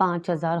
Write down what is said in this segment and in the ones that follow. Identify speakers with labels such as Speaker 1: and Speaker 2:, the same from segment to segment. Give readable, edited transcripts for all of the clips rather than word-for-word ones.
Speaker 1: 5,000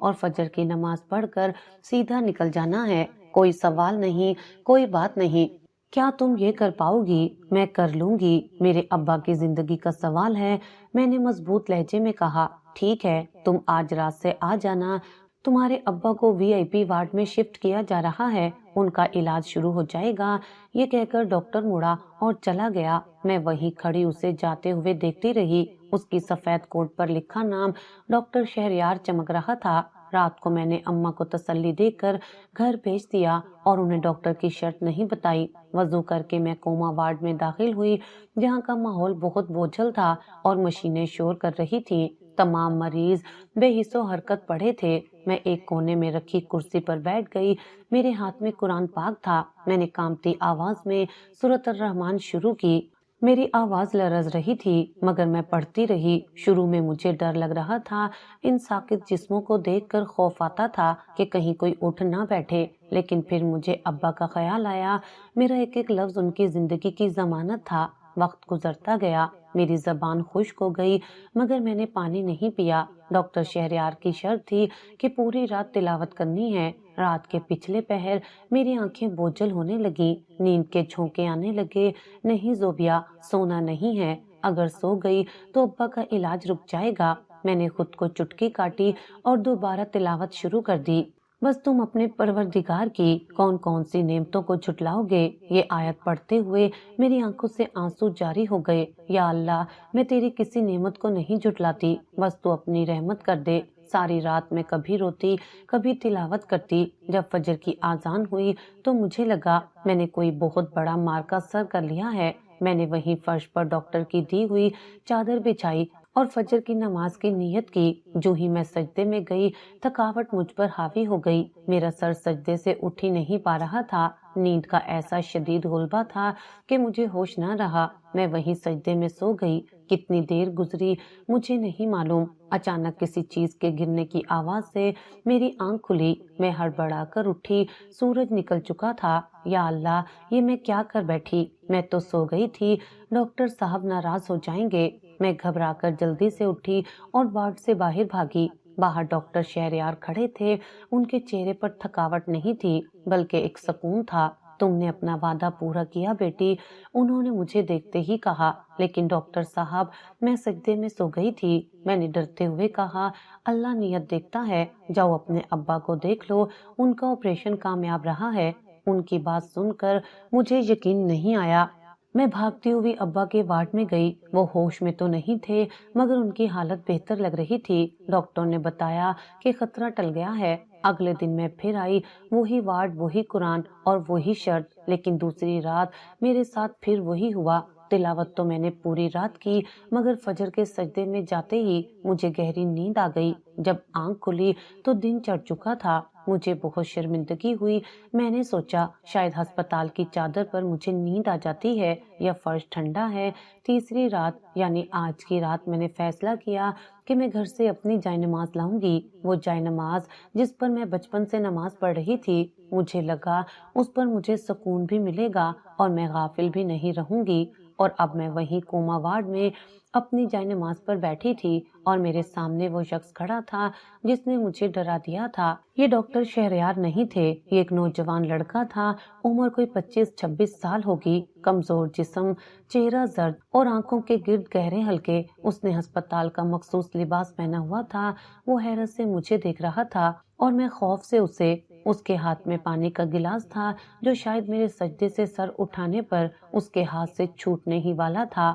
Speaker 1: اور فجر کی نماز پڑھ کر سیدھا نکل جانا ہے، کوئی سوال نہیں، کوئی بات نہیں۔ کیا تم یہ کر پاؤ گی؟ میں کر لوں گی، میرے ابا کی زندگی کا سوال ہے، میں نے مضبوط لہجے میں کہا۔ ٹھیک ہے، تم آج رات سے آ جانا، تمہارے ابا کو VIP وارڈ میں شفٹ کیا جا رہا ہے، ان کا علاج شروع ہو جائے گا۔ یہ کہہ کر ڈاکٹر مڑا اور چلا گیا۔ میں وہیں کھڑی اسے جاتے ہوئے دیکھتی رہی۔ اس کی سفید کوٹ پر لکھا نام ڈاکٹر شہریار چمک رہا تھا۔ رات کو میں نے اماں کو تسلی دے کر گھر بھیج دیا اور انہیں ڈاکٹر کی شرط نہیں بتائی۔ وضو کر کے میں کوما وارڈ میں داخل ہوئی، جہاں کا ماحول بہت بوجھل تھا اور مشینیں شور کر رہی تھیں۔ تمام مریض بے حس و حرکت پڑے تھے۔ میں ایک کونے میں رکھی کرسی پر بیٹھ گئی، میرے ہاتھ میں قرآن پاک تھا۔ میں نے کانپتی آواز میں سورۃ الرحمن شروع کی۔ میری آواز لرز رہی تھی مگر میں پڑھتی رہی۔ شروع میں مجھے ڈر لگ رہا تھا، ان ساکت جسموں کو دیکھ کر خوف آتا تھا کہ کہیں کوئی اٹھ نہ بیٹھے، لیکن پھر مجھے ابا کا خیال آیا۔ میرا ایک ایک لفظ ان کی زندگی کی ضمانت تھا۔ وقت گزرتا گیا، میری زبان خشک ہو گئی مگر میں نے پانی نہیں پیا۔ ڈاکٹر شہریار کی شرط تھی کہ پوری رات تلاوت کرنی ہے۔ رات کے پچھلے پہر میری آنکھیں بوجھل ہونے لگیں، نیند کے جھونکے آنے لگے۔ نہیں زوبیا، سونا نہیں ہے، اگر سو گئی تو ابا کا علاج رک جائے گا۔ میں نے خود کو چٹکی کاٹی اور دوبارہ تلاوت شروع کر دی۔ بس تم اپنے پروردگار کی کون کون سی نعمتوں کو جھٹلاؤ گے؟ یہ آیت پڑھتے ہوئے میری آنکھوں سے آنسو جاری ہو گئے۔ یا اللہ، میں تیری کسی نعمت کو نہیں جھٹلاتی، بس تو اپنی رحمت کر دے۔ ساری رات میں کبھی روتی، کبھی تلاوت کرتی۔ جب فجر کی آذان ہوئی تو مجھے لگا میں نے کوئی بہت بڑا مارکا سر کر لیا ہے۔ میں نے وہیں فرش پر ڈاکٹر کی دی ہوئی چادر بچھائی اور فجر کی نماز کی نیت کی۔ جو ہی میں سجدے میں گئی، تھکاوٹ مجھ پر حاوی ہو گئی۔ میرا سر سجدے سے اٹھ ہی نہیں پا رہا تھا۔ نیند کا ایسا شدید غلبہ تھا کہ مجھے ہوش نہ رہا۔ میں وہیں سجدے میں سو گئی۔ کتنی دیر گزری مجھے نہیں معلوم۔ اچانک کسی چیز کے گرنے کی آواز سے میری آنکھ کھلی۔ میں ہڑبڑا کر اٹھی، سورج نکل چکا تھا۔ یا اللہ، یہ میں کیا کر بیٹھی؟ میں تو سو گئی تھی، ڈاکٹر صاحب ناراض ہو جائیں گے۔ میں گھبرا کر جلدی سے اٹھی اور وارڈ سے باہر بھاگی۔ باہر ڈاکٹر شہریار کھڑے تھے، ان کے چہرے پر تھکاوٹ نہیں تھی بلکہ ایک سکون تھا۔ تم نے اپنا وعدہ پورا کیا بیٹی، انہوں نے مجھے دیکھتے ہی کہا۔ لیکن ڈاکٹر صاحب، میں سجدے میں سو گئی تھی، میں نے ڈرتے ہوئے کہا۔ اللہ نیت دیکھتا ہے، جاؤ اپنے ابا کو دیکھ لو، ان کا آپریشن کامیاب رہا ہے۔ ان کی بات سن کر مجھے یقین نہیں آیا۔ میں بھاگتی ہوئی ابا کے وارڈ میں گئی۔ وہ ہوش میں تو نہیں تھے مگر ان کی حالت بہتر لگ رہی تھی۔ ڈاکٹر نے بتایا کہ خطرہ ٹل گیا ہے۔ اگلے دن میں پھر آئی، وہی وارڈ، وہی قرآن اور وہی شرط، لیکن دوسری رات میرے ساتھ پھر وہی ہوا۔ تلاوت تو میں نے پوری رات کی مگر فجر کے سجدے میں جاتے ہی مجھے گہری نیند آ گئی۔ جب آنکھ کھلی تو دن چڑھ چکا تھا۔ مجھے بہت شرمندگی ہوئی۔ میں نے سوچا شاید ہسپتال کی چادر پر مجھے نیند آ جاتی ہے یا فرش ٹھنڈا ہے۔ تیسری رات یعنی آج کی رات میں نے فیصلہ کیا کہ میں گھر سے اپنی جائے نماز لاؤں گی، وہ جائے نماز جس پر میں بچپن سے نماز پڑھ رہی تھی۔ مجھے لگا اس پر مجھے سکون بھی ملے گا اور میں غافل بھی نہیں رہوں گی۔ اور اب میں وہیں کوما وارڈ میں اپنی جائے نماز پر بیٹھی تھی اور میرے سامنے وہ شخص کھڑا تھا جس نے مجھے ڈرا دیا تھا۔ یہ ڈاکٹر شہریار نہیں تھے، یہ ایک نوجوان لڑکا تھا، عمر کوئی 25-26 سال ہوگی، کمزور جسم، چہرہ زرد اور آنکھوں کے گرد گہرے حلقے۔ اس نے ہسپتال کا مخصوص لباس پہنا ہوا تھا۔ وہ حیرت سے مجھے دیکھ رہا تھا اور میں خوف سے اسے۔ اس کے ہاتھ میں پانی کا گلاس تھا جو شاید میرے سجدے سے سر اٹھانے پر اس کے ہاتھ سے چھوٹنے ہی والا تھا۔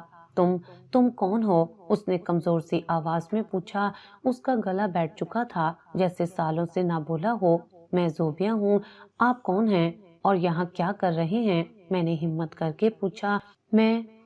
Speaker 1: تم کون ہو؟ اس نے کمزور سی آواز میں پوچھا۔ اس کا گلا بیٹھ چکا تھا جیسے سالوں سے نہ بولا ہو۔ میں زوبیا ہوں، آپ کون ہیں اور یہاں کیا کر رہے ہیں؟ میں نے ہمت کر کے پوچھا۔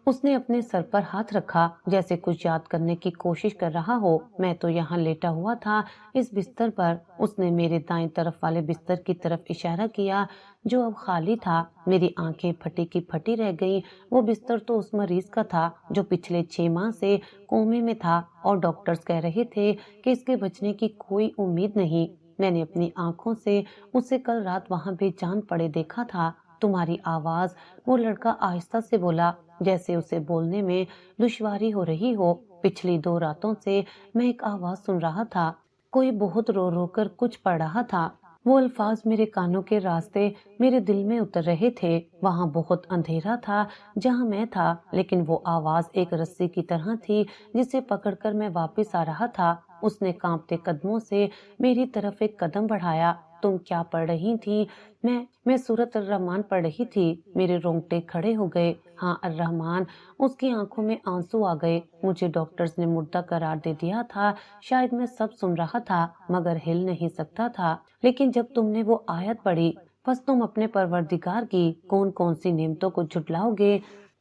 Speaker 1: اس نے اپنے سر پر ہاتھ رکھا جیسے کچھ یاد کرنے کی کوشش کر رہا ہو۔ میں تو یہاں لیٹا ہوا تھا اس بستر پر۔ اس نے میرے دائیں طرف والے بستر کی طرف اشارہ کیا جو اب خالی تھا۔ میری آنکھیں پھٹی کی پھٹی رہ گئیں۔ وہ بستر تو اس مریض کا تھا جو پچھلے 6 ماہ سے کومے میں تھا اور ڈاکٹرز کہہ رہے تھے کہ اس کے بچنے کی کوئی امید نہیں۔ میں نے اپنی آنکھوں سے اسے کل رات وہاں بے جان پڑے دیکھا تھا۔ تمہاری آواز، وہ لڑکا آہستہ سے بولا جیسے اسے بولنے میں دشواری ہو رہی ہو۔ پچھلی 2 راتوں سے میں ایک آواز سن رہا تھا، کوئی بہت رو رو کر کچھ پڑھ رہا تھا۔ وہ الفاظ میرے کانوں کے راستے میرے دل میں اتر رہے تھے۔ وہاں بہت اندھیرا تھا جہاں میں تھا، لیکن وہ آواز ایک رسی کی طرح تھی جسے پکڑ کر میں واپس آ رہا تھا۔ اس نے کانپتے قدموں سے میری طرف ایک قدم بڑھایا۔ تم کیا پڑھ رہی تھی؟ میں سورۃ الرحمن پڑھ رہی تھی۔ میرے رونگٹے کھڑے ہو گئے۔ ہاں الرحمن۔ اس کی آنکھوں میں آنسو آ گئے۔ مجھے ڈاکٹرز نے مردہ قرار دے دیا تھا۔ شاید میں سب سن رہا تھا مگر ہل نہیں سکتا تھا۔ لیکن جب تم نے وہ آیت پڑھی، بس تم اپنے پروردگار کی کون کون سی نعمتوں کو جھٹلاؤ گے،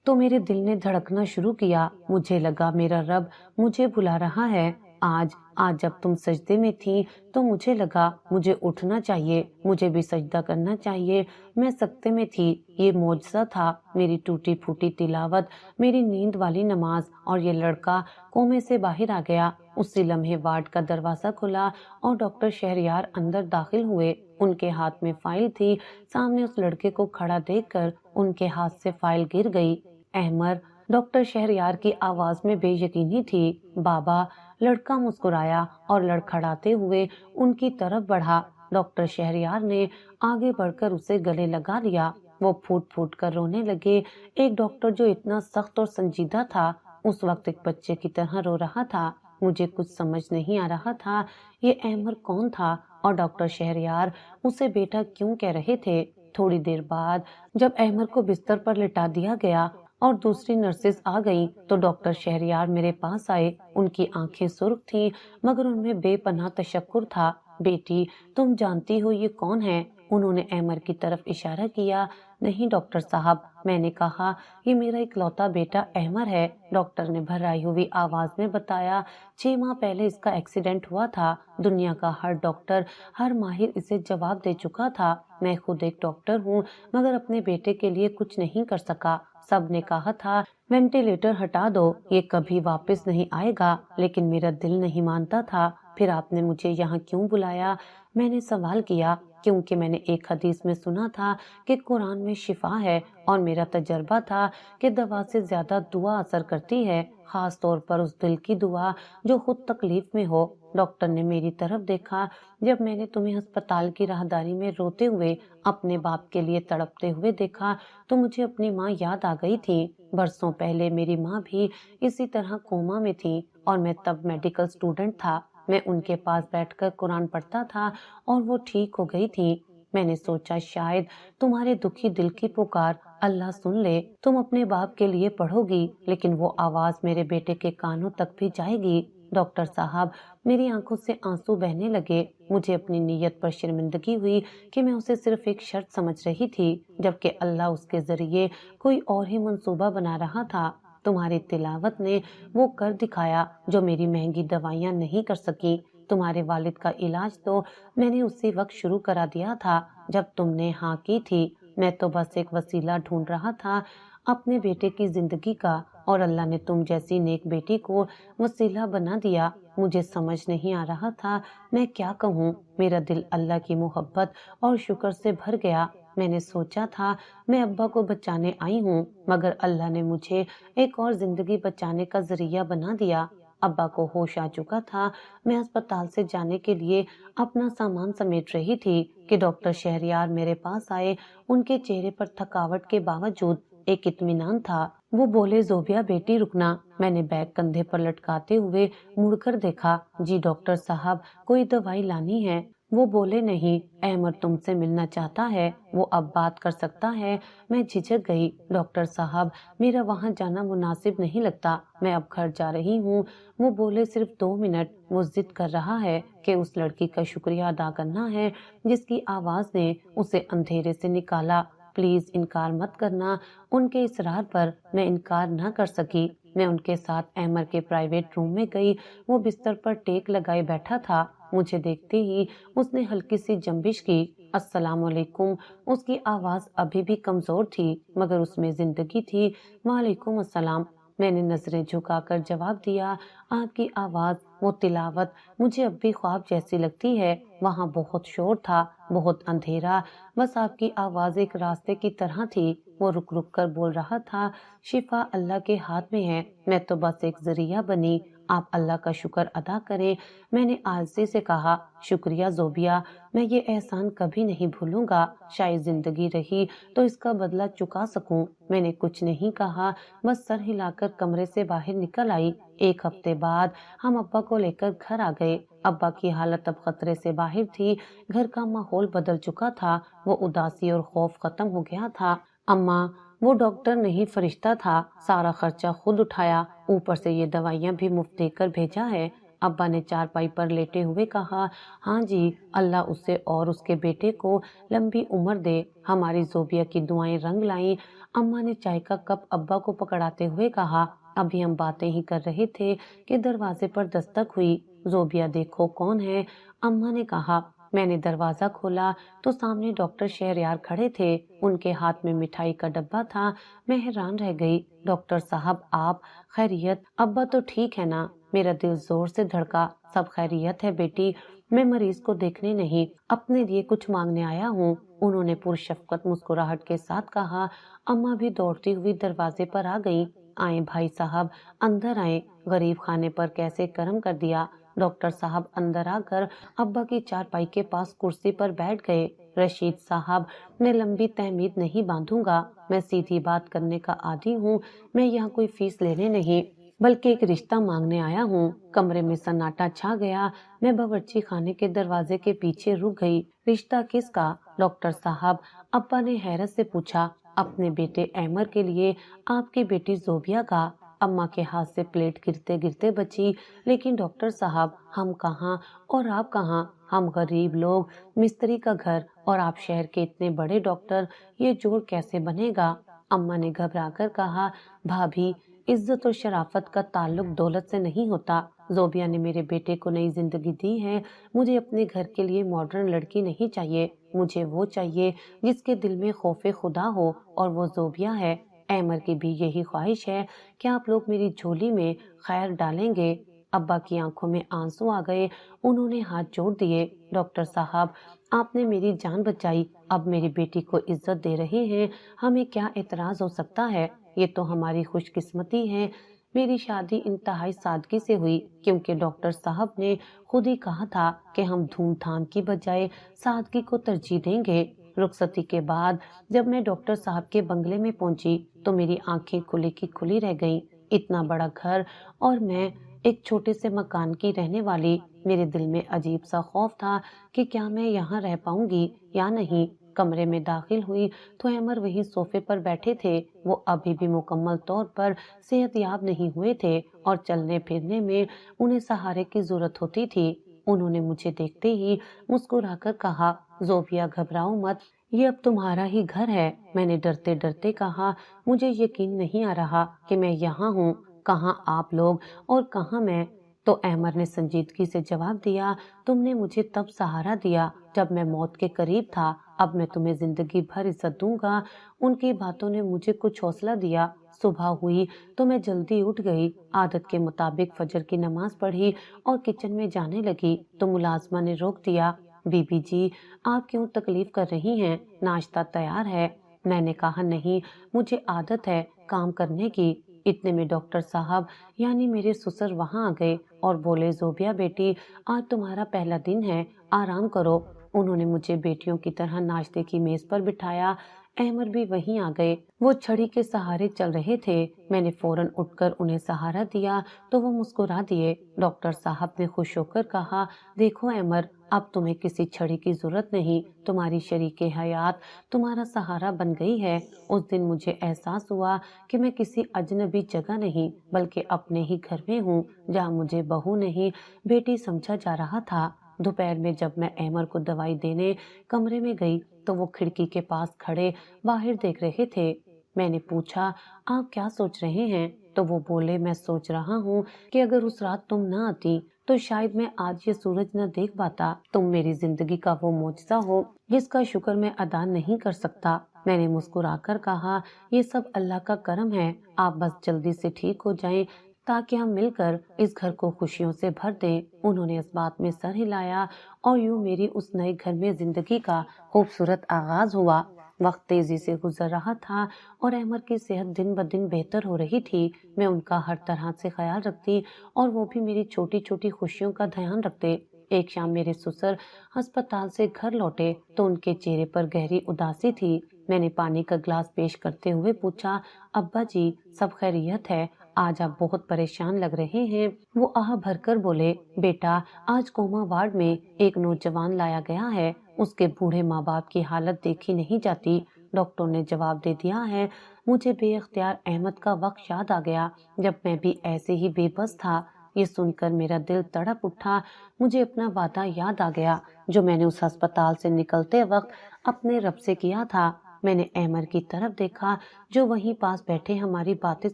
Speaker 1: تو میرے دل نے دھڑکنا شروع کیا۔ مجھے لگا میرا رب مجھے بلا رہا ہے۔ آج جب تم سجدے میں تھی تو مجھے لگا مجھے اٹھنا چاہیے، مجھے بھی سجدہ کرنا چاہیے۔ میں سکتے میں تھی۔ یہ معجزہ تھا، میری ٹوٹی پھوٹی تلاوت، میری نیند والی نماز، اور یہ لڑکا کومے سے باہر آ گیا۔ اسی لمحے وارڈ کا دروازہ کھلا اور ڈاکٹر شہریار اندر داخل ہوئے۔ ان کے ہاتھ میں فائل تھی۔ سامنے اس لڑکے کو کھڑا دیکھ کر ان کے ہاتھ سے فائل گر گئی۔ احمر، ڈاکٹر شہریار کی آواز میں بے یقینی تھی۔ بابا۔ لڑکا مسکرایا اور لڑکھڑاتے ہوئے ان کی طرف بڑھا۔ ڈاکٹر شہریار نے آگے بڑھ کر اسے گلے لگا لیا۔ وہ پھوٹ پھوٹ کر رونے لگے۔ ایک ڈاکٹر جو اتنا سخت اور سنجیدہ تھا، اس وقت ایک بچے کی طرح رو رہا تھا۔ مجھے کچھ سمجھ نہیں آ رہا تھا۔ یہ احمر کون تھا اور ڈاکٹر شہریار اسے بیٹا کیوں کہہ رہے تھے؟ تھوڑی دیر بعد جب احمر کو بستر پر لٹا دیا گیا اور دوسری نرسز آ گئیں تو ڈاکٹر شہریار میرے پاس آئے۔ ان کی آنکھیں سرخ تھیں مگر ان میں بے پناہ تشکر تھا۔ بیٹی، تم جانتی ہو یہ کون ہے؟ انہوں نے احمر کی طرف اشارہ کیا۔ نہیں ڈاکٹر صاحب، میں نے کہا، یہ میرا اکلوتا بیٹا احمر ہے۔ ڈاکٹر نے بھرائی ہوئی آواز میں بتایا، 6 ماہ پہلے اس کا ایکسیڈنٹ ہوا تھا۔ دنیا کا ہر ڈاکٹر، ہر ماہر اسے جواب دے چکا تھا۔ میں خود ایک ڈاکٹر ہوں مگر اپنے بیٹے کے لیے کچھ نہیں کر سکا۔ سب نے کہا تھا وینٹیلیٹر ہٹا دو، یہ کبھی واپس نہیں آئے گا، لیکن میرا دل نہیں مانتا تھا۔ پھر آپ نے مجھے یہاں کیوں بلایا؟ میں نے سوال کیا۔ کیونکہ میں نے ایک حدیث میں سنا تھا کہ قرآن میں شفا ہے، اور میرا تجربہ تھا کہ دوا سے زیادہ دعا اثر کرتی ہے، خاص طور پر اس دل کی دعا جو خود تکلیف میں ہو۔ ڈاکٹر نے میری طرف دیکھا۔ جب میں نے تمہیں ہسپتال کی راہداری میں روتے ہوئے اپنے باپ کے لیے تڑپتے ہوئے دیکھا تو مجھے اپنی ماں یاد آ گئی تھی۔ برسوں پہلے میری ماں بھی اسی طرح کوما میں تھی اور میں تب میڈیکل اسٹوڈنٹ تھا۔ میں ان کے پاس بیٹھ کر قرآن پڑھتا تھا اور وہ ٹھیک ہو گئی تھی۔ میں نے سوچا شاید تمہارے دکھی دل کی پکار اللہ سن لے۔ تم اپنے باپ کے لیے پڑھو گی، لیکن وہ آواز میرے بیٹے کے کانوں تک بھی جائے گی۔ ڈاکٹر صاحب، میری آنکھوں سے آنسو بہنے لگے۔ مجھے اپنی نیت پر شرمندگی ہوئی کہ میں اسے صرف ایک شرط سمجھ رہی تھی، جبکہ اللہ اس کے ذریعے کوئی اور ہی منصوبہ بنا رہا تھا۔ تمہاری تلاوت نے وہ کر دکھایا جو میری مہنگی دوائیاں نہیں کر سکی۔ تمہارے والد کا علاج تو میں نے اسی وقت شروع کرا دیا تھا جب تم نے ہاں کی تھی۔ میں تو بس ایک وسیلہ ڈھونڈ رہا تھا اپنے بیٹے کی زندگی کا، اور اللہ نے تم جیسی نیک بیٹی کو وسیلہ بنا دیا۔ مجھے سمجھ نہیں آ رہا تھا میں کیا کہوں۔ میرا دل اللہ کی محبت اور شکر سے بھر گیا۔ میں نے سوچا تھا میں ابا کو بچانے آئی ہوں، مگر اللہ نے مجھے ایک اور زندگی بچانے کا ذریعہ بنا دیا۔ ابا کو ہوش آ چکا تھا۔ میں ہسپتال سے جانے کے لیے اپنا سامان سمیٹ رہی تھی کہ ڈاکٹر شہریار میرے پاس آئے۔ ان کے چہرے پر تھکاوٹ کے باوجود ایک اطمینان تھا۔ وہ بولے زوبیا بیٹی رکنا۔ میں نے بیگ کندھے پر لٹکاتے ہوئے مڑ کر دیکھا۔ جی ڈاکٹر صاحب، کوئی دوائی لانی ہے؟ وہ بولے نہیں، احمد تم سے ملنا چاہتا ہے، وہ اب بات کر سکتا ہے۔ میں جھجک گئی۔ ڈاکٹر صاحب، میرا وہاں جانا مناسب نہیں لگتا، میں اب گھر جا رہی ہوں۔ وہ بولے صرف 2 منٹ۔ وہ ضد کر رہا ہے کہ اس لڑکی کا شکریہ ادا کرنا ہے جس کی آواز نے اسے اندھیرے سے نکالا۔ پلیز انکار مت کرنا۔ ان کے اصرار پر میں انکار نہ کر سکی۔ میں ان کے ساتھ احمر کے پرائیویٹ روم میں گئی۔ وہ بستر پر ٹیک لگائے بیٹھا تھا۔ مجھے دیکھتے ہی اس نے ہلکی سی جنبش کی۔ السلام علیکم۔ اس کی آواز ابھی بھی کمزور تھی مگر اس میں زندگی تھی۔ وعلیکم السلام۔ میں نے نظریں جھکا کر جواب دیا۔ آپ کی آواز، وہ تلاوت مجھے اب بھی خواب جیسی لگتی ہے۔ وہاں بہت شور تھا، بہت اندھیرا، بس آپ کی آواز ایک راستے کی طرح تھی۔ وہ رک رک کر بول رہا تھا، شفا اللہ کے ہاتھ میں ہے، میں تو بس ایک ذریعہ بنی۔ آپ اللہ کا شکر ادا کریں۔ میں نے عاجزی سے کہا، شکریہ زوبیا، میں یہ احسان کبھی نہیں بھولوں گا، شاید زندگی رہی تو اس کا بدلہ چکا سکوں۔ میں نے کچھ نہیں کہا، بس سر ہلا کر کمرے سے باہر نکل آئی۔ ایک ہفتے بعد ہم ابا کو لے کر گھر آ گئے۔ ابا کی حالت اب خطرے سے باہر تھی، گھر کا ماحول بدل چکا تھا، وہ اداسی اور خوف ختم ہو گیا تھا۔ اماں، وہ ڈاکٹر نہیں فرشتہ تھا، سارا خرچہ خود اٹھایا، اوپر سے یہ دوائیاں بھی مفت دے کر بھیجا ہے۔ ابا نے چارپائی پر لیٹے ہوئے کہا، ہاں جی، اللہ اسے اور اس کے بیٹے کو لمبی عمر دے۔ ہماری زوبیا کی دعائیں رنگ لائیں۔ اماں نے چائے کا کپ ابا کو پکڑاتے ہوئے کہا، ابھی ہم باتیں ہی کر رہے تھے کہ دروازے پر دستک ہوئی۔ زوبیا دیکھو کون ہے؟ اماں نے کہا۔ میں نے دروازہ کھولا تو سامنے ڈاکٹر شہریار کھڑے تھے، ان کے ہاتھ میں مٹھائی کا ڈبہ تھا۔ میں حیران رہ گئی۔ ڈاکٹر صاحب، آپ خیریت؟ ابا تو ٹھیک ہے نا؟ میرا دل زور سے دھڑکا۔ سب خیریت ہے بیٹی، میں مریض کو دیکھنے نہیں، اپنے لیے کچھ مانگنے آیا ہوں، انہوں نے پرشفقت مسکراہٹ کے ساتھ کہا۔ اماں بھی دوڑتی ہوئی دروازے پر آ گئیں۔ آئیں بھائی صاحب، اندر آئیں، غریب خانے پر کیسے کرم کر دیا۔ ڈاکٹر صاحب اندر آ کر ابا کی چارپائی کے پاس کرسی پر بیٹھ گئے۔ رشید صاحب، میں لمبی تحمید نہیں باندھوں گا، میں سیدھی بات کرنے کا عادی ہوں، میں یہاں کوئی فیس لینے نہیں بلکہ ایک رشتہ مانگنے آیا ہوں۔ کمرے میں سناٹا چھا گیا۔ میں باورچی خانے کے دروازے کے پیچھے رک گئی۔ رشتہ کس کا؟ ڈاکٹر صاحب، ابا نے حیرت سے پوچھا۔ اپنے بیٹے ایمر کے لیے، آپ کی بیٹی زوبیا کا۔ اماں کے ہاتھ سے پلیٹ گرتے گرتے بچی، لیکن ڈاکٹر صاحب، ہم کہاں اور آپ کہاں؟ ہم غریب لوگ، مستری کا گھر، اور آپ شہر کے اتنے بڑے ڈاکٹر، یہ جوڑ کیسے بنے گا؟ اماں نے گھبرا کر کہا، بھابھی، عزت اور شرافت کا تعلق دولت سے نہیں ہوتا۔ زوبیا نے میرے بیٹے کو نئی زندگی دی ہے، مجھے اپنے گھر کے لیے ماڈرن لڑکی نہیں چاہیے، مجھے وہ چاہیے جس کے دل میں خوف خدا ہو، اور وہ زوبیا ہے۔ ایمر کی بھی یہی خواہش ہے، کہ آپ لوگ میری جھولی میں خیر ڈالیں گے۔ ابا کی آنکھوں میں آنسو آ گئے، انہوں نے ہاتھ جوڑ دیے۔ ڈاکٹر صاحب، آپ نے میری جان بچائی، اب میری بیٹی کو عزت دے رہے ہیں، ہمیں کیا اعتراض ہو سکتا ہے؟ یہ تو ہماری خوش قسمتی ہے۔ میری شادی انتہائی سادگی سے ہوئی، کیونکہ ڈاکٹر صاحب نے خود ہی کہا تھا کہ ہم دھوم دھام کی بجائے سادگی کو ترجیح دیں گے۔ رخصتی کے بعد جب میں ڈاکٹر صاحب کے بنگلے میں پہنچی تو میری آنکھیں کھلی کی کھلی رہ گئیں۔ اتنا بڑا گھر اور میں ایک چھوٹے سے مکان کی رہنے والی، میرے دل میں عجیب سا خوف تھا کہ کیا میں یہاں رہ پاؤں گی یا نہیں۔ کمرے میں داخل ہوئی تو ایمر وہیں صوفے پر بیٹھے تھے۔ وہ ابھی بھی مکمل طور پر صحت یاب نہیں ہوئے تھے اور چلنے پھرنے میں انہیں سہارے کی ضرورت ہوتی تھی۔ انہوں نے مجھے دیکھتے ہی مسکرا کر کہا، زوبیا گھبراؤ مت، یہ اب تمہارا ہی گھر ہے۔ میں نے ڈرتے ڈرتے کہا، مجھے یقین نہیں آ رہا کہ میں یہاں ہوں، کہاں آپ لوگ اور کہاں میں؟ تو ایمر نے سنجیدگی سے جواب دیا، تم نے مجھے تب سہارا دیا جب میں موت کے قریب تھا، اب میں تمہیں زندگی بھر عزت دوں گا۔ ان کی باتوں نے مجھے کچھ حوصلہ دیا۔ صبح ہوئی تو میں جلدی اٹھ گئی، عادت کے مطابق فجر کی نماز پڑھی اور کچن میں جانے لگی تو ملازمہ نے روک دیا، بی بی جی، آپ کیوں تکلیف کر رہی ہیں؟ ناشتہ تیار ہے۔ میں نے کہا، نہیں، مجھے عادت ہے کام کرنے کی۔ اتنے میں ڈاکٹر صاحب یعنی میرے سسر وہاں آ گئے اور بولے، زوبیا بیٹی، آج تمہارا پہلا دن ہے، آرام کرو۔ انہوں نے مجھے بیٹیوں کی طرح ناشتے کی میز پر بٹھایا۔ احمر بھی وہیں آ گئے، وہ چھڑی کے سہارے چل رہے تھے۔ میں نے فوراً اٹھ کر انہیں سہارا دیا تو وہ مسکرا دیے۔ ڈاکٹر صاحب نے خوش ہو کر کہا، دیکھو احمر، اب تمہیں کسی چھڑی کی ضرورت نہیں، تمہاری شریک حیات تمہارا سہارا بن گئی ہے۔ اس دن مجھے احساس ہوا کہ میں کسی اجنبی جگہ نہیں بلکہ اپنے ہی گھر میں ہوں، جہاں مجھے بہو نہیں بیٹی سمجھا جا رہا تھا۔ دوپہر میں جب میں احمر کو دوائی دینے کمرے میں گئی تو وہ کھڑکی کے پاس کھڑے باہر دیکھ رہے تھے۔ میں نے پوچھا، آپ کیا سوچ رہے ہیں؟ تو وہ بولے، میں سوچ رہا ہوں کہ اگر اس رات تم نہ آتی تو شاید میں آج یہ سورج نہ دیکھ پاتا۔ تم میری زندگی کا وہ معجزہ ہو جس کا شکر میں ادا نہیں کر سکتا۔ میں نے مسکرا کر کہا، یہ سب اللہ کا کرم ہے، آپ بس جلدی سے ٹھیک ہو جائیں تاکہ ہم مل کر اس گھر کو خوشیوں سے بھر دیں۔ انہوں نے اس بات میں سر ہلایا اور یوں میری اس نئے گھر میں زندگی کا خوبصورت آغاز ہوا۔ وقت تیزی سے گزر رہا تھا اور احمد کی صحت دن بدن بہتر ہو رہی تھی۔ میں ان کا ہر طرح سے خیال رکھتی اور وہ بھی میری چھوٹی چھوٹی خوشیوں کا دھیان رکھتے۔ ایک شام میرے سسر ہسپتال سے گھر لوٹے تو ان کے چہرے پر گہری اداسی تھی۔ میں نے پانی کا گلاس پیش کرتے ہوئے پوچھا، ابا جی سب خیریت ہے؟ آج آپ بہت پریشان لگ رہے ہیں۔ وہ آہ بھر کر بولے، بیٹا آج کوما وارڈ میں ایک نوجوان لایا گیا ہے، اس کے بوڑھے ماں باپ کی حالت دیکھی نہیں جاتی۔ ڈاکٹر نے جواب دے دیا ہے۔ مجھے بے اختیار احمد کا وقت یاد آ گیا جب میں بھی ایسے ہی بے بس تھا۔ یہ سن کر میرا دل تڑپ اٹھا۔ مجھے اپنا وعدہ یاد آ گیا جو میں نے اس ہسپتال سے نکلتے وقت اپنے رب سے کیا تھا۔ میں نے احمد کی طرف دیکھا جو وہیں پاس بیٹھے ہماری باتیں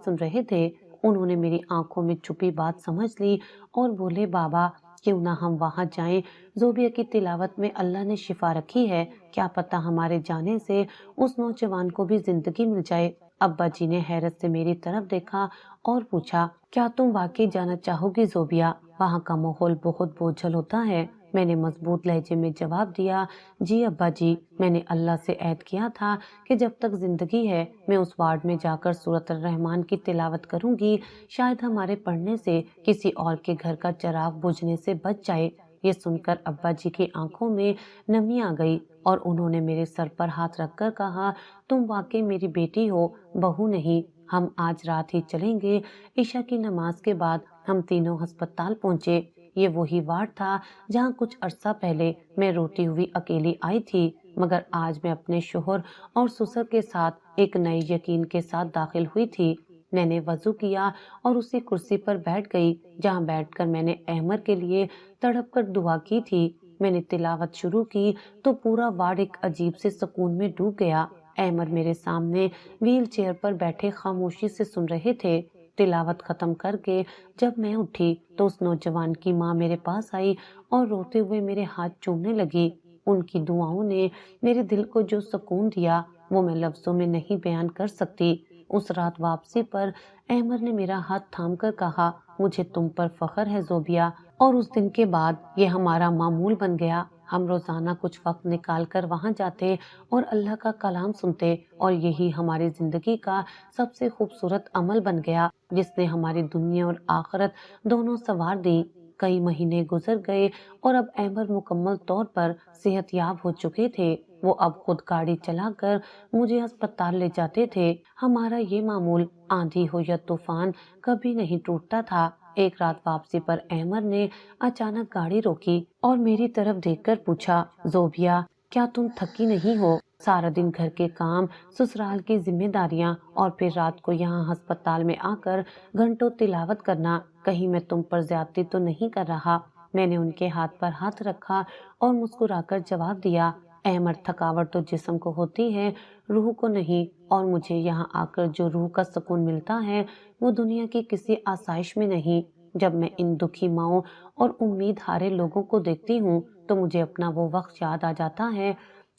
Speaker 1: سن رہے تھے۔ انہوں نے میری آنکھوں میں چھپی بات سمجھ لی اور بولے، بابا کیوں نہ ہم وہاں جائیں، زوبیہ کی تلاوت میں اللہ نے شفا رکھی ہے، کیا پتہ ہمارے جانے سے اس نوجوان کو بھی زندگی مل جائے۔ ابا جی نے حیرت سے میری طرف دیکھا اور پوچھا، کیا تم واقعی جانا چاہو گی زوبیہ؟ وہاں کا ماحول بہت بوجھل ہوتا ہے۔ میں نے مضبوط لہجے میں جواب دیا، جی ابا جی، میں نے اللہ سے عہد کیا تھا کہ جب تک زندگی ہے میں اس وارڈ میں جا کر سورۃ الرحمن کی تلاوت کروں گی، شاید ہمارے پڑھنے سے کسی اور کے گھر کا چراغ بجھنے سے بچ جائے۔ یہ سن کر ابا جی کی آنکھوں میں نمی آ گئی اور انہوں نے میرے سر پر ہاتھ رکھ کر کہا، تم واقعی میری بیٹی ہو، بہو نہیں۔ ہم آج رات ہی چلیں گے۔ عشاء کی نماز کے بعد ہم تینوں ہسپتال پہنچے۔ یہ وہی وارڈ تھا جہاں کچھ عرصہ پہلے میں روتی ہوئی اکیلی آئی تھی، مگر آج میں اپنے شوہر اور سسر کے ساتھ ایک نئے یقین کے ساتھ داخل ہوئی تھی۔ میں نے وضو کیا اور اسی کرسی پر بیٹھ گئی جہاں بیٹھ کر میں نے احمد کے لیے تڑپ کر دعا کی تھی۔ میں نے تلاوت شروع کی تو پورا وارڈ ایک عجیب سے سکون میں ڈوب گیا۔ احمد میرے سامنے ویل چیئر پر بیٹھے خاموشی سے سن رہے تھے۔ تلاوت ختم کر کے جب میں اٹھی تو اس نوجوان کی ماں میرے پاس آئی اور روتے ہوئے میرے ہاتھ چومنے لگی۔ ان کی دعاؤں نے میرے دل کو جو سکون دیا وہ میں لفظوں میں نہیں بیان کر سکتی۔ اس رات واپسی پر احمد نے میرا ہاتھ تھام کر کہا، مجھے تم پر فخر ہے زوبیہ۔ اور اس دن کے بعد یہ ہمارا معمول بن گیا۔ ہم روزانہ کچھ وقت نکال کر وہاں جاتے اور اللہ کا کلام سنتے، اور یہی ہماری زندگی کا سب سے خوبصورت عمل بن گیا جس نے ہماری دنیا اور آخرت دونوں سنوار دی۔ کئی مہینے گزر گئے اور اب احمد مکمل طور پر صحت یاب ہو چکے تھے۔ وہ اب خود گاڑی چلا کر مجھے اسپتال لے جاتے تھے۔ ہمارا یہ معمول آندھی ہو یا طوفان کبھی نہیں ٹوٹتا تھا۔ ایک رات واپسی پر احمد نے اچانک گاڑی روکی اور میری طرف دیکھ کر پوچھا، زوبیہ کیا تم تھکی نہیں ہو؟ سارا دن گھر کے کام، سسرال کی ذمہ داریاں اور پھر رات کو یہاں ہسپتال میں آ کر گھنٹوں تلاوت کرنا، کہیں میں تم پر زیادتی تو نہیں کر رہا؟ میں نے ان کے ہاتھ پر ہاتھ رکھا اور مسکرا کر جواب دیا، احمد تھکاوٹ تو جسم کو ہوتی ہے، روح کو نہیں، اور مجھے یہاں آ کر جو روح کا سکون ملتا ہے وہ دنیا کی کسی آسائش میں نہیں۔ جب میں ان دکھی ماؤں اور امید ہارے لوگوں کو دیکھتی ہوں تو مجھے اپنا وہ وقت یاد آ جاتا ہے۔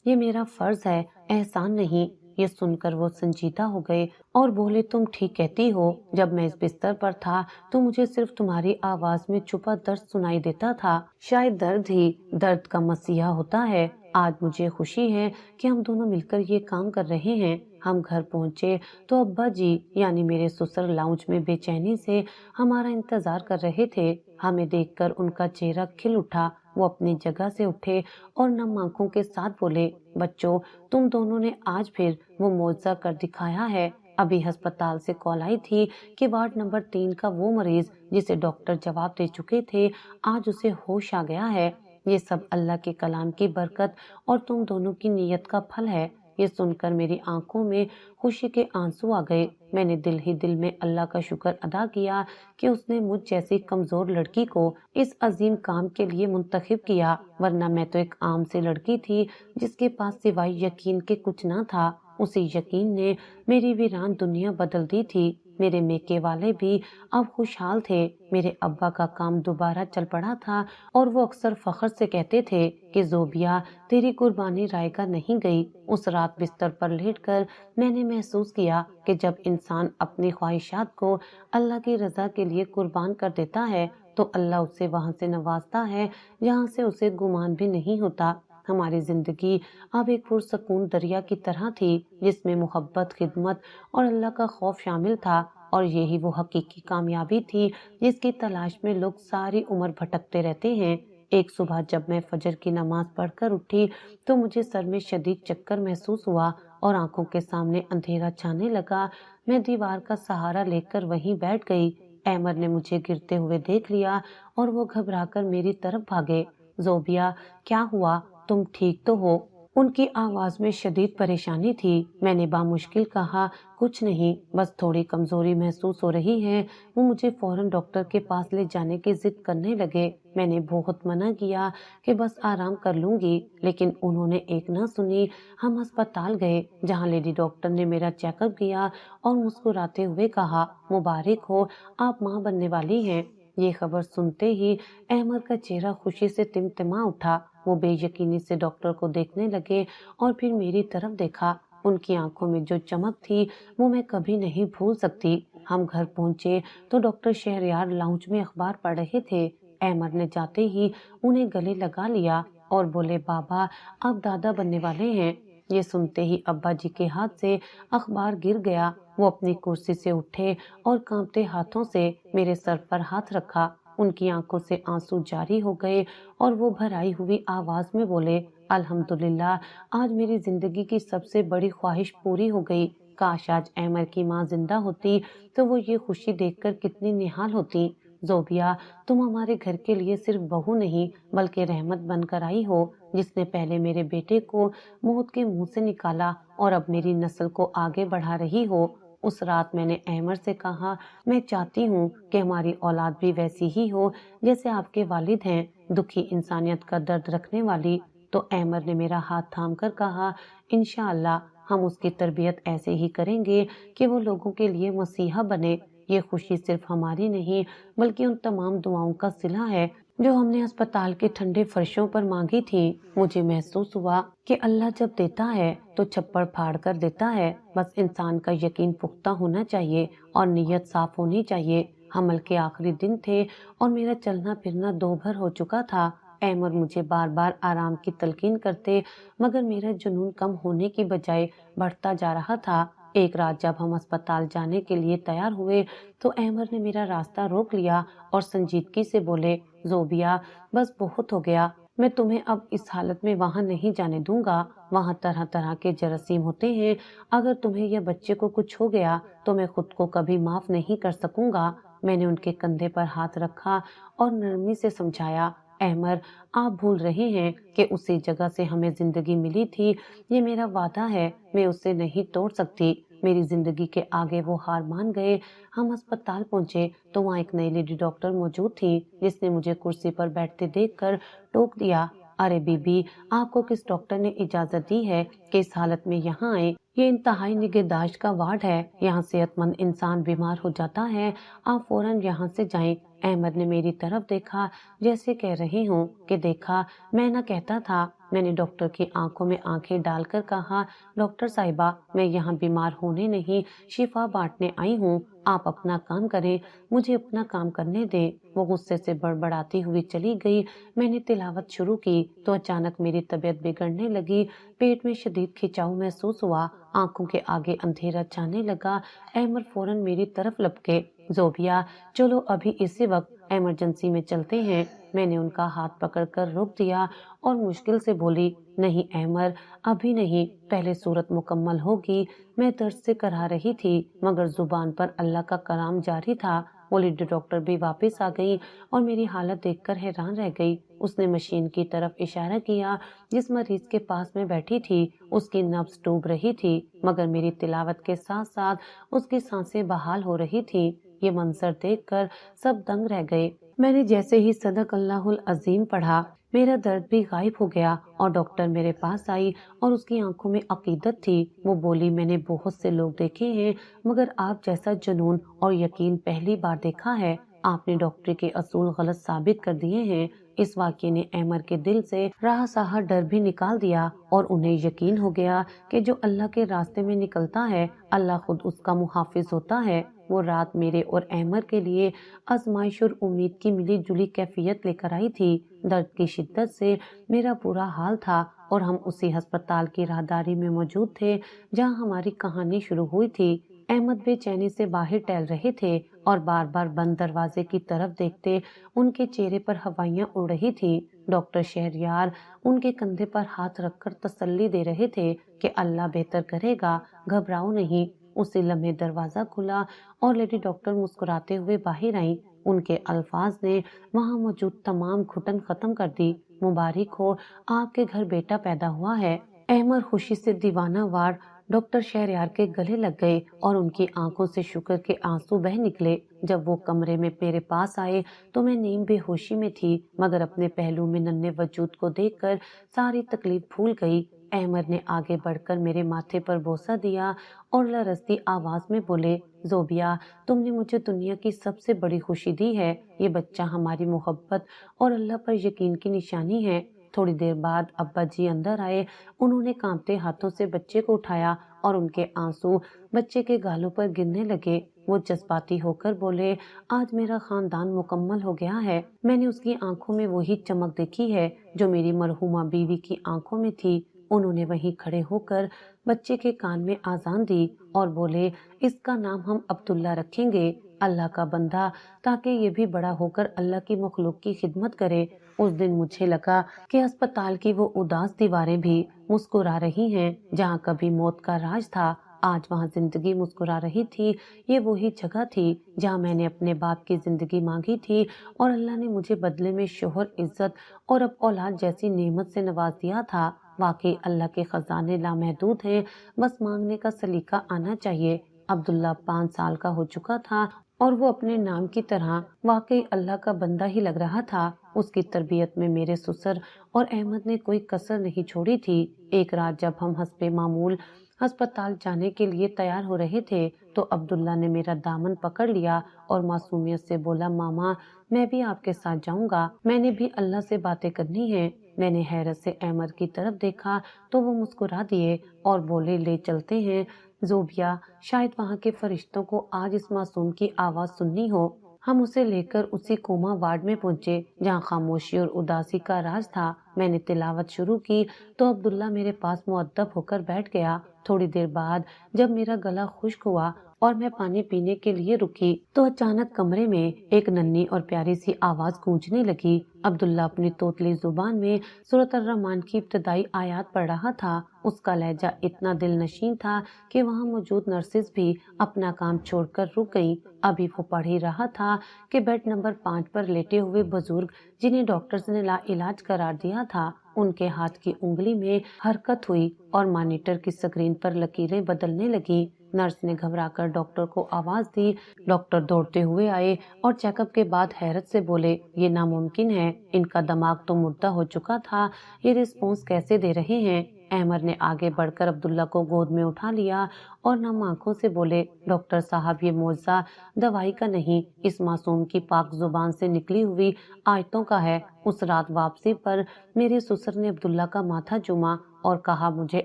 Speaker 1: یہ میرا فرض ہے، احسان نہیں۔ یہ سن کر وہ سنجیدہ ہو گئے اور بولے، تم ٹھیک کہتی ہو، جب میں اس بستر پر تھا تو مجھے صرف تمہاری آواز میں چھپا درد سنائی دیتا تھا، شاید درد ہی درد کا مسیحا ہوتا ہے۔ آج مجھے خوشی ہے کہ ہم دونوں مل کر یہ کام کر رہے ہیں۔ ہم گھر پہنچے تو ابا جی یعنی میرے سسر لاؤنج میں بے چینی سے ہمارا انتظار کر رہے تھے۔ ہمیں دیکھ کر ان کا چہرہ کھل اٹھا۔ وہ اپنی جگہ سے اٹھے اور نم آنکھوں کے ساتھ بولے، بچوں تم دونوں نے آج پھر وہ معجزہ کر دکھایا ہے۔ ابھی ہسپتال سے کال آئی تھی کہ وارڈ نمبر 3 کا وہ مریض جسے ڈاکٹر جواب دے چکے تھے آج اسے ہوش آ گیا ہے۔ یہ سب اللہ کے کلام کی برکت اور تم دونوں کی نیت کا پھل ہے۔ یہ سن کر میری آنکھوں میں خوشی کے آنسو آ گئے۔ میں نے دل ہی دل میں اللہ کا شکر ادا کیا کہ اس نے مجھ جیسی کمزور لڑکی کو اس عظیم کام کے لیے منتخب کیا، ورنہ میں تو ایک عام سی لڑکی تھی جس کے پاس سوائے یقین کے کچھ نہ تھا۔ اسی یقین نے میری ویران دنیا بدل دی تھی۔ میرے میکے والے بھی اب خوشحال تھے۔ میرے ابا کا کام دوبارہ چل پڑا تھا اور وہ اکثر فخر سے کہتے تھے کہ زوبیہ تیری قربانی رائے گاہ نہیں گئی۔ اس رات بستر پر لیٹ کر میں نے محسوس کیا کہ جب انسان اپنی خواہشات کو اللہ کی رضا کے لیے قربان کر دیتا ہے تو اللہ اسے وہاں سے نوازتا ہے جہاں سے اسے گمان بھی نہیں ہوتا۔ ہماری زندگی اب ایک پرسکون دریا کی طرح تھی جس میں محبت، خدمت اور اللہ کا خوف شامل تھا، اور یہی وہ حقیقی کامیابی تھی جس کی تلاش میں لوگ ساری عمر بھٹکتے رہتے ہیں۔ ایک صبح جب میں فجر کی نماز پڑھ کر اٹھی تو مجھے سر میں شدید چکر محسوس ہوا اور آنکھوں کے سامنے اندھیرا چھانے لگا۔ میں دیوار کا سہارا لے کر وہیں بیٹھ گئی۔ احمد نے مجھے گرتے ہوئے دیکھ لیا اور وہ گھبرا کر میری طرف بھاگے۔ زوبیا، کیا ہوا؟ تم ٹھیک تو ہو؟ ان کی آواز میں شدید پریشانی تھی۔ میں نے بامشکل کہا، کچھ نہیں، بس تھوڑی کمزوری محسوس ہو رہی ہے۔ وہ مجھے فوراً ڈاکٹر کے پاس لے جانے کی ضد کرنے لگے۔ میں نے بہت منع کیا کہ بس آرام کر لوں گی، لیکن انہوں نے ایک نہ سنی۔ ہم ہسپتال گئے جہاں لیڈی ڈاکٹر نے میرا چیک اپ کیا اور مسکراتے ہوئے کہا، مبارک ہو، آپ ماں بننے والی ہیں۔ یہ خبر سنتے ہی احمد کا چہرہ خوشی سے تمتما اٹھا۔ وہ بے یقینی سے ڈاکٹر کو دیکھنے لگے اور پھر میری طرف دیکھا۔ ان کی آنکھوں میں جو چمک تھی وہ میں کبھی نہیں بھول سکتی۔ ہم گھر پہنچے تو ڈاکٹر شہریار لاؤنج میں اخبار پڑھ رہے تھے۔ احمد نے جاتے ہی انہیں گلے لگا لیا اور بولے، بابا آپ دادا بننے والے ہیں۔ یہ سنتے ہی ابا جی کے ہاتھ سے اخبار گر گیا۔ وہ اپنی کرسی سے اٹھے اور کانپتے ہاتھوں سے میرے سر پر ہاتھ رکھا۔ ان کی آنکھوں سے آنسو جاری ہو گئے اور وہ بھرائی ہوئی آواز میں بولے، الحمدللہ، آج میری زندگی کی سب سے بڑی خواہش پوری ہو گئی۔ کاش آج احمد کی ماں زندہ ہوتی تو وہ یہ خوشی دیکھ کر کتنی نہال ہوتی۔ زوبیا، تم ہمارے گھر کے لیے صرف بہو نہیں بلکہ رحمت بن کر آئی ہو، جس نے پہلے میرے بیٹے کو موت کے منہ سے نکالا اور اب میری نسل کو آگے بڑھا رہی ہو۔ اس رات میں نے احمد سے کہا، میں چاہتی ہوں کہ ہماری اولاد بھی ویسی ہی ہو جیسے آپ کے والد ہیں، دکھی انسانیت کا درد رکھنے والی۔ تو احمد نے میرا ہاتھ تھام کر کہا، انشاءاللہ ہم اس کی تربیت ایسے ہی کریں گے کہ وہ لوگوں کے لیے مسیحا بنے۔ یہ خوشی صرف ہماری نہیں بلکہ ان تمام دعاؤں کا صلہ ہے جو ہم نے اسپتال کے ٹھنڈے فرشوں پر مانگی تھی۔ مجھے محسوس ہوا کہ اللہ جب دیتا ہے تو چھپڑ پھاڑ کر دیتا ہے، بس انسان کا یقین پختہ ہونا چاہیے اور نیت صاف ہونی چاہیے۔ حمل کے آخری دن تھے اور میرا چلنا پھرنا دوبھر ہو چکا تھا۔ احمد مجھے بار بار آرام کی تلقین کرتے مگر میرا جنون کم ہونے کی بجائے بڑھتا جا رہا تھا۔ ایک رات جب ہم اسپتال جانے کے لیے تیار ہوئے تو احمد نے میرا راستہ روک لیا اور سنجیدگی سے بولے، زوبیا بس بہت ہو گیا، میں تمہیں اب اس حالت میں وہاں نہیں جانے دوں گا۔ وہاں طرح طرح کے جراثیم ہوتے ہیں، اگر تمہیں یا بچے کو کچھ ہو گیا تو میں خود کو کبھی معاف نہیں کر سکوں گا۔ میں نے ان کے کندھے پر ہاتھ رکھا اور نرمی سے سمجھایا، احمد آپ بھول رہے ہیں کہ اسی جگہ سے ہمیں زندگی ملی تھی، یہ میرا وعدہ ہے، میں اسے نہیں توڑ سکتی۔ میری زندگی کے آگے وہ ہار مان گئے۔ ہم اسپتال پہنچے تو وہاں ایک نئی لیڈی ڈاکٹر موجود تھی جس نے مجھے کرسی پر بیٹھتے دیکھ کر ٹوک دیا، ارے بی بی، آپ کو کس ڈاکٹر نے اجازت دی ہے کہ اس حالت میں یہاں آئیں؟ یہ انتہائی نگہداشت کا وارڈ ہے، یہاں صحت مند انسان بیمار ہو جاتا ہے، آپ فوراً یہاں سے جائیں۔ احمد نے میری طرف دیکھا جیسے کہہ رہی ہوں کہ دیکھا میں نہ کہتا تھا۔ میں نے ڈاکٹر کی آنکھوں میں آنکھیں ڈال کر کہا، ڈاکٹر صاحبہ میں یہاں بیمار ہونے نہیں شفا بانٹنے آئی ہوں، آپ اپنا کام کریں، مجھے اپنا کام کرنے دیں۔ وہ غصے سے بڑبڑاتی ہوئی چلی گئی۔ میں نے تلاوت شروع کی تو اچانک میری طبیعت بگڑنے لگی، پیٹ میں شدید کھچاؤ محسوس ہوا، آنکھوں کے آگے اندھیرا چھانے لگا۔ احمد فوراً میری طرف لپکے، زوبیا چلو ابھی اسی وقت ایمرجنسی میں چلتے ہیں۔ میں نے ان کا ہاتھ پکڑ کر روک دیا اور مشکل سے بولی، نہیں احمد، ابھی نہیں، پہلے صورت مکمل ہوگی۔ میں درد سے کرا رہی تھی مگر زبان پر اللہ کا کلام جاری تھا۔ وہ لیڈی ڈاکٹر بھی واپس آ گئی اور میری حالت دیکھ کر حیران رہ گئی۔ اس نے مشین کی طرف اشارہ کیا جس مریض کے پاس میں بیٹھی تھی، اس کی نبض ڈوب رہی تھی مگر میری تلاوت کے ساتھ ساتھ اس کی سانسیں بحال ہو رہی تھی۔ یہ منظر دیکھ کر سب دنگ رہ گئے۔ میں نے جیسے ہی صدق اللہ العظیم پڑھا میرا درد بھی غائب ہو گیا اور ڈاکٹر میرے پاس آئی اور اس کی آنکھوں میں عقیدت تھی۔ وہ بولی، میں نے بہت سے لوگ دیکھے ہیں مگر آپ جیسا جنون اور یقین پہلی بار دیکھا ہے، آپ نے ڈاکٹری کے اصول غلط ثابت کر دیے ہیں۔ اس واقعے نے احمد کے دل سے راہ ساہر ڈر بھی نکال دیا اور انہیں یقین ہو گیا کہ جو اللہ کے راستے میں نکلتا ہے اللہ خود اس کا محافظ ہوتا ہے۔ وہ رات میرے اور احمد کے لیے آزمائش اور امید کی ملی جلی کیفیت لے کر آئی تھی۔ درد کی شدت سے میرا برا حال تھا اور ہم اسی ہسپتال کی راہداری میں موجود تھے جہاں ہماری کہانی شروع ہوئی تھی۔ احمد بے چینی سے باہر ٹہل رہے تھے اور بار بار بند دروازے کی طرف دیکھتے ان کے چہرے پر ہوائیاں اڑ رہی تھی۔ ڈاکٹر شہریار ان کے کندھے پر ہاتھ رکھ کر تسلی دے رہے تھے کہ اللہ بہتر کرے گا، گھبراؤ نہیں۔ اسی لمحے دروازہ کھلا اور لیڈی ڈاکٹر مسکراتے ہوئے باہر آئیں۔ ان کے الفاظ نے وہاں موجود تمام گھٹن ختم کر دی۔ مبارک ہو، آپ کے گھر بیٹا پیدا ہوا ہے۔ احمد خوشی سے دیوانہ وار ڈاکٹر شہریار کے گلے لگ گئے اور ان کی آنکھوں سے شکر کے آنسو بہہ نکلے۔ جب وہ کمرے میں میرے پاس آئے تو میں نیم بے ہوشی میں تھی، مگر اپنے پہلو میں ننھے وجود کو دیکھ کر ساری تکلیف بھول گئی۔ احمد نے آگے بڑھ کر میرے ماتھے پر بوسہ دیا اور لرزتی آواز میں بولے، زوبیا، تم نے مجھے دنیا کی سب سے بڑی خوشی دی ہے۔ یہ بچہ ہماری محبت اور اللہ پر یقین کی نشانی ہے۔ تھوڑی دیر بعد ابا جی اندر آئے۔ انہوں نے کانپتے ہاتھوں سے بچے کو اٹھایا اور ان کے آنسو بچے کے گالوں پر گرنے لگے۔ وہ جذباتی ہو کر بولے، آج میرا خاندان مکمل ہو گیا ہے۔ میں نے اس کی آنکھوں میں وہی چمک دیکھی ہے جو میری مرحومہ بیوی کی آنکھوں میں تھی۔ انہوں نے وہیں کھڑے ہو کر بچے کے کان میں آذان دی اور بولے، اس کا نام ہم عبداللہ رکھیں گے، اللہ کا بندہ، تاکہ یہ بھی بڑا ہو کر اللہ کی مخلوق کی خدمت کرے۔ اس دن مجھے لگا کہ اسپتال کی وہ اداس دیواریں بھی مسکرا رہی ہیں۔ جہاں کبھی موت کا راج تھا، آج وہاں زندگی مسکرا رہی تھی۔ یہ وہی جگہ تھی جہاں میں نے اپنے باپ کی زندگی مانگی تھی اور اللہ نے مجھے بدلے میں شوہر، عزت اور اب اولاد جیسی نعمت سے نواز دیا تھا۔ واقعی اللہ کے خزانے لامحدود ہیں، بس مانگنے کا سلیقہ آنا چاہیے۔ عبداللہ 5 سال کا ہو چکا تھا اور وہ اپنے نام کی طرح واقعی اللہ کا بندہ ہی لگ رہا تھا۔ اس کی تربیت میں میرے سسر اور احمد نے کوئی کسر نہیں چھوڑی تھی۔ ایک رات جب ہم حسب معمول ہسپتال جانے کے لیے تیار ہو رہے تھے تو عبداللہ نے میرا دامن پکڑ لیا اور معصومیت سے بولا، ماما، میں بھی آپ کے ساتھ جاؤں گا، میں نے بھی اللہ سے باتیں کرنی ہیں۔ میں نے حیرت سے احمد کی طرف دیکھا تو وہ مسکرا دیے اور بولے، لے چلتے ہیں زوبیا، شاید وہاں کے فرشتوں کو آج اس معصوم کی آواز سننی ہو۔ ہم اسے لے کر اسی کوما وارڈ میں پہنچے جہاں خاموشی اور اداسی کا راج تھا۔ میں نے تلاوت شروع کی تو عبداللہ میرے پاس مؤدب ہو کر بیٹھ گیا۔ تھوڑی دیر بعد جب میرا گلا خشک ہوا اور میں پانی پینے کے لیے رکی تو اچانک کمرے میں ایک ننھی اور پیاری سی آواز گونجنے لگی۔ عبداللہ اپنی توتلی زبان میں سورۃ الرحمن کی ابتدائی آیات پڑھ رہا تھا۔ اس کا لہجہ اتنا دل نشین تھا کہ وہاں موجود نرسز بھی اپنا کام چھوڑ کر رک گئیں۔ ابھی وہ پڑھ ہی رہا تھا کہ بیڈ نمبر 5 پر لیٹے ہوئے بزرگ جنہیں ڈاکٹرز نے لا علاج قرار دیا تھا، ان کے ہاتھ کی انگلی میں حرکت ہوئی اور مانیٹر کی سکرین پر لکیریں بدلنے لگیں۔ نرس نے گھبرا کر ڈاکٹر کو آواز دی۔ ڈاکٹر دوڑتے ہوئے آئے اور چیک اپ کے بعد حیرت سے بولے، یہ ناممکن ہے، ان کا دماغ تو مردہ ہو چکا تھا، یہ رسپانس کیسے دے رہے ہیں؟ احمد نے آگے بڑھ کر عبداللہ کو گود میں اٹھا لیا اور نم آنکھوں سے بولے، ڈاکٹر صاحب، یہ معجزہ دوائی کا نہیں، اس معصوم کی پاک زبان سے نکلی ہوئی آیتوں کا ہے۔ اس رات واپسی پر میرے سسر نے عبداللہ کا ماتھا چوما اور کہا، مجھے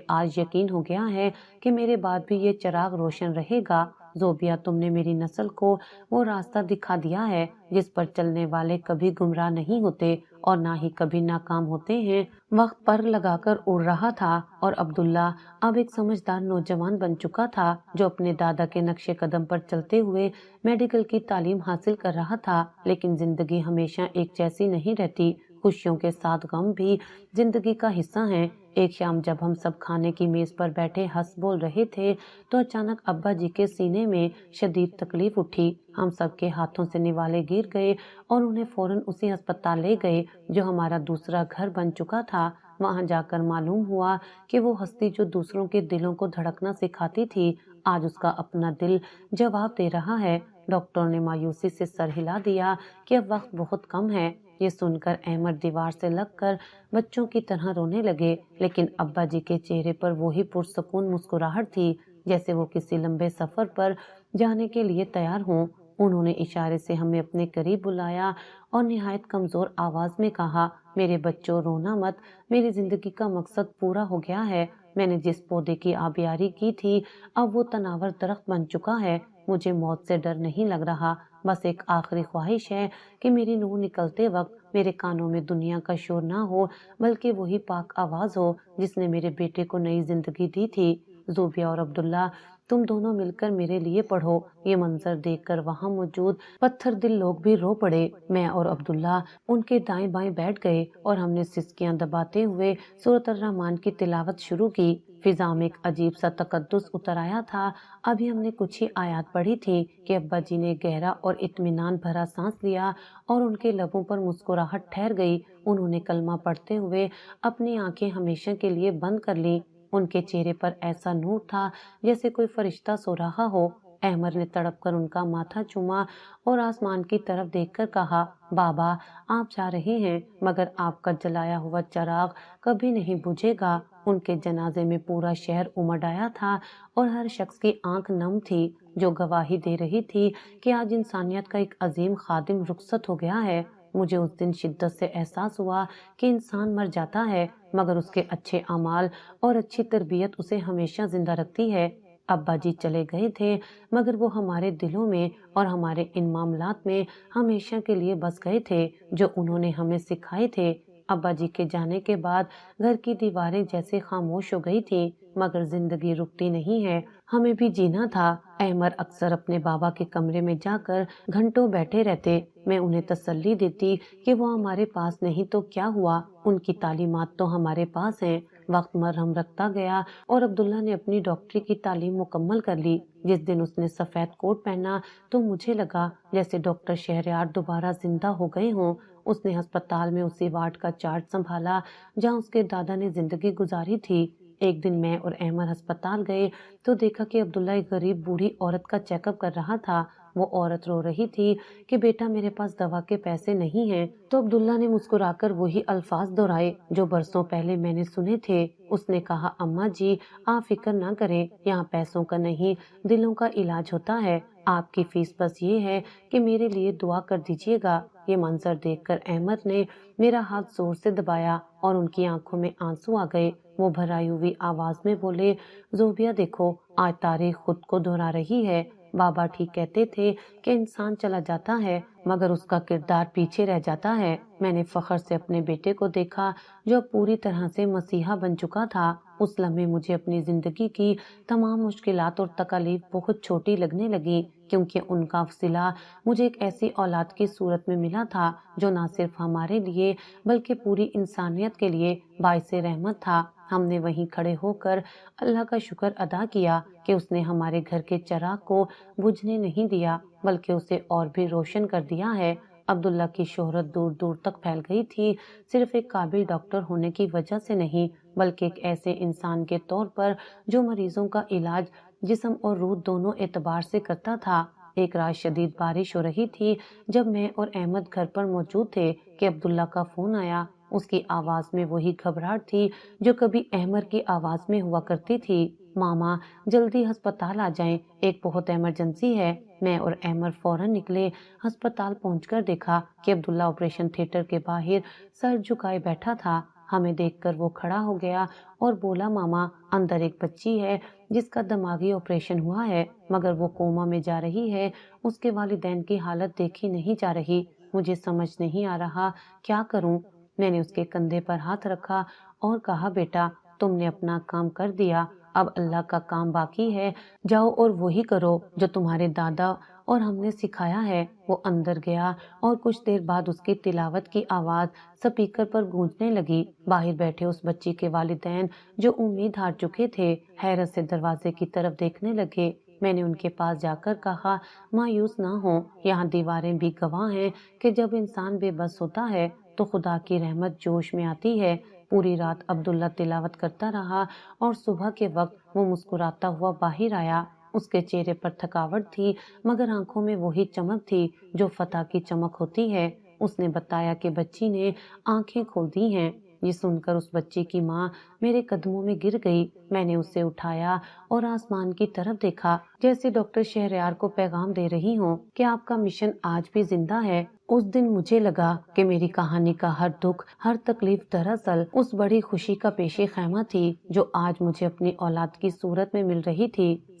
Speaker 1: آج یقین ہو گیا ہے کہ میرے بعد بھی یہ چراغ روشن رہے گا۔ زوبیا، تم نے میری نسل کو وہ راستہ دکھا دیا ہے جس پر چلنے والے کبھی گمراہ نہیں ہوتے اور نہ ہی کبھی ناکام ہوتے ہیں۔ وقت پر لگا کر اڑ رہا تھا اور عبداللہ اب ایک سمجھدار نوجوان بن چکا تھا جو اپنے دادا کے نقش قدم پر چلتے ہوئے میڈیکل کی تعلیم حاصل کر رہا تھا۔ لیکن زندگی ہمیشہ ایک جیسی نہیں رہتی، خوشیوں کے ساتھ غم بھی زندگی کا حصہ ہیں۔ ایک شام جب ہم سب کھانے کی میز پر بیٹھے ہنس بول رہے تھے تو اچانک ابا جی کے سینے میں شدید تکلیف اٹھی۔ ہم سب کے ہاتھوں سے نوالے گر گئے اور انہیں فوراً اسی ہسپتال لے گئے جو ہمارا دوسرا گھر بن چکا تھا۔ وہاں جا کر معلوم ہوا کہ وہ ہستی جو دوسروں کے دلوں کو دھڑکنا سکھاتی تھی، آج اس کا اپنا دل جواب دے رہا ہے۔ ڈاکٹر نے مایوسی سے سر ہلا دیا کہ اب وقت بہت کم ہے۔ یہ سن کر احمد دیوار سے لگ کر بچوں کی طرح رونے لگے، لیکن ابا جی کے چہرے پر وہی پرسکون مسکراہٹ تھی جیسے وہ کسی لمبے سفر پر جانے کے لیے تیار ہوں۔ انہوں نے اشارے سے ہمیں اپنے قریب بلایا اور نہایت کمزور آواز میں کہا، میرے بچوں، رونا مت، میری زندگی کا مقصد پورا ہو گیا ہے۔ میں نے جس پودے کی آبیاری کی تھی اب وہ تناور درخت بن چکا ہے۔ مجھے موت سے ڈر نہیں لگ رہا، بس ایک آخری خواہش ہے کہ میری روح نکلتے وقت میرے کانوں میں دنیا کا شور نہ ہو بلکہ وہی پاک آواز ہو جس نے میرے بیٹے کو نئی زندگی دی تھی۔ زوبیہ اور عبداللہ تم دونوں مل کر میرے لیے پڑھو۔ یہ منظر دیکھ کر وہاں موجود پتھر دل لوگ بھی رو پڑے۔ میں اور عبداللہ ان کے دائیں بائیں بیٹھ گئے اور ہم نے سسکیاں دباتے ہوئے سورۃ الرحمن کی تلاوت شروع کی۔ فضا میں ایک عجیب سا تقدس اتر آیا تھا۔ ابھی ہم نے کچھ ہی آیات پڑھی تھی کہ ابا جی نے گہرا اور اطمینان بھرا سانس لیا اور ان کے لبوں پر مسکراہٹ ٹھہر گئی۔ انہوں نے کلمہ پڑھتے ہوئے اپنی آنکھیں ہمیشہ کے لیے بند کر لیں۔ ان کے چہرے پر ایسا نور تھا جیسے کوئی فرشتہ سو رہا ہو۔ احمد نے تڑپ کر ان کا ماتھا چوما اور آسمان کی طرف دیکھ کر کہا، بابا آپ جا رہے ہیں مگر آپ کا جلایا ہوا چراغ کبھی نہیں بجھے گا۔ ان کے جنازے میں پورا شہر امڈ آیا تھا اور ہر شخص کی آنکھ نم تھی جو گواہی دے رہی تھی کہ آج انسانیت کا ایک عظیم خادم رخصت ہو گیا ہے۔ مجھے اس دن شدت سے احساس ہوا کہ انسان مر جاتا ہے مگر اس کے اچھے اعمال اور اچھی تربیت اسے ہمیشہ زندہ رکھتی ہے۔ ابا جی چلے گئے تھے مگر وہ ہمارے دلوں میں اور ہمارے ان معاملات میں ہمیشہ کے لیے بس گئے تھے جو انہوں نے ہمیں سکھائے تھے۔ ابا جی کے جانے کے بعد گھر کی دیواریں جیسے خاموش ہو گئی تھی مگر زندگی رکتی نہیں ہے، ہمیں بھی جینا تھا۔ احمد اکثر اپنے بابا کے کمرے میں جا کر گھنٹوں بیٹھے رہتے۔ میں انہیں تسلی دیتی کہ وہ ہمارے پاس نہیں تو کیا ہوا، ان کی تعلیمات تو ہمارے پاس ہیں۔ وقت مرہم رکھتا گیا اور عبداللہ نے اپنی ڈاکٹری کی تعلیم مکمل کر لی۔ جس دن اس نے سفید کوٹ پہنا تو مجھے لگا جیسے ڈاکٹر شہریار دوبارہ زندہ ہو گئے ہوں۔ اس نے ہسپتال میں اسی وارڈ کا چارج سنبھالا جہاں اس کے دادا نے زندگی گزاری تھی۔ ایک دن میں اور احمد ہسپتال گئے تو دیکھا کہ عبداللہ ایک غریب بوڑھی عورت کا چیک اپ کر رہا تھا۔ وہ عورت رو رہی تھی کہ بیٹا میرے پاس دوا کے پیسے نہیں ہیں، تو عبداللہ نے مسکرا کر وہی الفاظ دہرائے جو برسوں پہلے میں نے سنے تھے۔ اس نے کہا، اماں جی آپ فکر نہ کریں، یہاں پیسوں کا نہیں دلوں کا علاج ہوتا ہے، آپ کی فیس بس یہ ہے کہ میرے لیے دعا کر دیجیے گا۔ یہ منظر دیکھ کر احمد نے میرا ہاتھ زور سے دبایا اور ان کی آنکھوں میں آنسو آ گئے۔ وہ بھرائی ہوئی آواز میں بولے، زوبیہ دیکھو آج تاریخ خود کو دہرا رہی ہے۔ بابا ٹھیک کہتے تھے کہ انسان چلا جاتا ہے مگر اس کا کردار پیچھے رہ جاتا ہے۔ میں نے فخر سے اپنے بیٹے کو دیکھا جو پوری طرح سے مسیحا بن چکا تھا۔ اس لمحے مجھے اپنی زندگی کی تمام مشکلات اور تکالیف بہت چھوٹی لگنے لگی کیونکہ ان کا صلہ مجھے ایک ایسی اولاد کی صورت میں ملا تھا جو نہ صرف ہمارے لیے بلکہ پوری انسانیت کے لیے باعث رحمت تھا۔ ہم نے وہیں کھڑے ہو کر اللہ کا شکر ادا کیا کہ اس نے ہمارے گھر کے چراغ کو بجھنے نہیں دیا بلکہ اسے اور بھی روشن کر دیا ہے۔ عبداللہ کی شہرت دور دور تک پھیل گئی تھی، صرف ایک قابل ڈاکٹر ہونے کی وجہ سے نہیں بلکہ ایک ایسے انسان کے طور پر جو مریضوں کا علاج جسم اور روح دونوں اعتبار سے کرتا تھا۔ ایک رات شدید بارش ہو رہی تھی جب میں اور احمد گھر پر موجود تھے کہ عبداللہ کا فون آیا۔ اس کی آواز میں وہی گھبراہٹ تھی جو کبھی احمد کی آواز میں ہوا کرتی تھی۔ ماما جلدی ہسپتال آ جائیں، ایک بہت ایمرجنسی ہے۔ میں اور احمد فوراً نکلے۔ ہسپتال پہنچ کر دیکھا کہ عبداللہ آپریشن تھیٹر کے باہر سر جھکائے بیٹھا تھا۔ ہمیں دیکھ کر وہ کھڑا ہو گیا اور بولا، ماما اندر ایک بچی ہے جس کا دماغی آپریشن ہوا ہے مگر وہ کوما میں جا رہی ہے، اس کے والدین کی حالت دیکھی نہیں جا رہی، مجھے سمجھ نہیں آ رہا کیا کروں۔ میں نے اس کے کندھے پر ہاتھ رکھا اور کہا، بیٹا تم نے اپنا کام کر دیا، اب اللہ کا کام باقی ہے، جاؤ اور وہی کرو جو تمہارے دادا اور ہم نے سکھایا ہے۔ وہ اندر گیا اور کچھ دیر بعد اس کی تلاوت کی آواز سپیکر پر گونجنے لگی۔ باہر بیٹھے اس بچی کے والدین جو امید ہار چکے تھے حیرت سے دروازے کی طرف دیکھنے لگے۔ میں نے ان کے پاس جا کر کہا، مایوس نہ ہو، یہاں دیواریں بھی گواہ ہیں کہ جب انسان بے بس ہوتا ہے تو خدا کی رحمت جوش میں آتی ہے۔ پوری رات عبداللہ تلاوت کرتا رہا اور صبح کے وقت وہ مسکراتا ہوا باہر آیا۔ اس کے چہرے پر تھکاوٹ تھی مگر آنکھوں میں وہی چمک تھی جو فتح کی چمک ہوتی ہے۔ اس نے بتایا کہ بچی نے آنکھیں کھول دی ہیں۔ یہ سن کر اس بچی کی ماں میرے قدموں میں گر گئی۔ میں نے اسے اٹھایا اور آسمان کی طرف دیکھا جیسے ڈاکٹر شہریار کو پیغام دے رہی ہوں کہ آپ کا مشن آج بھی زندہ ہے۔ اس دن مجھے لگا کہ میری کہانی کا ہر دکھ، ہر تکلیف دراصل اس بڑی خوشی کا پیش خیمہ تھی جو آج مجھے اپنی اولاد کی صورت میں مل رہی تھی۔